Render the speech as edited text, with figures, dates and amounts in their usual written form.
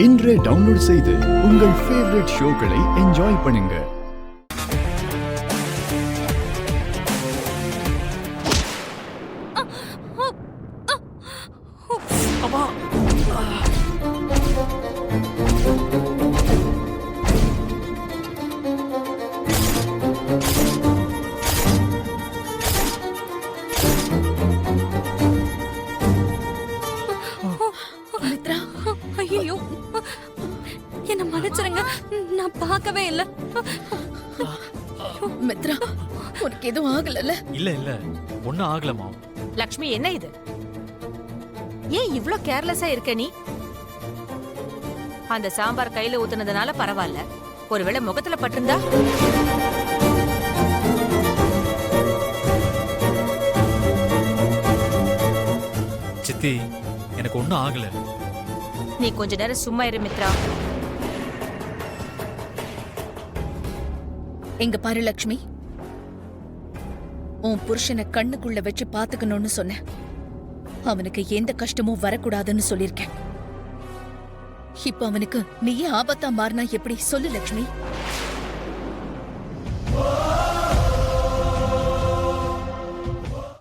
இன்றே டவுன்லோட் செய்து உங்கள் ஃபேவரட் ஷோக்களை என்ஜாய் பண்ணுங்க. ஐயோ, என்ன மன்னிச்சிருங்க, நான் பார்க்கவே இல்ல. மித்ரா, உனக்கு எதுவும் ஆகலல்ல? இல்ல இல்ல, ஒண்ணும் ஆகலமா. லக்ஷ்மி, என்ன இது? ஏன் இவ்ளோ கேர்லெஸ்ஸா இருக்க நீ? அந்த சாம்பார் கையில ஊத்துனதுனால பரவாயில்ல, ஒருவேளை முகத்துல பட்டிருந்தா? சித்தி, எனக்கு ஒண்ணும் ஆகல. நீ கொஞ்ச நேரம் சும்மா இரு மித்ரா. எங்க பாரு லக்ஷ்மி, உன் புருஷனை கண்ணுக்குள்ள வச்சு பாத்துக்கணும்னு சொன்ன. அவனுக்கு எந்த கஷ்டமும் வரக்கூடாதுன்னு சொல்லிருக்கேன். இப்ப அவனுக்கு நீயே ஆபத்தா மாறினா எப்படி சொல்லு லக்ஷ்மி?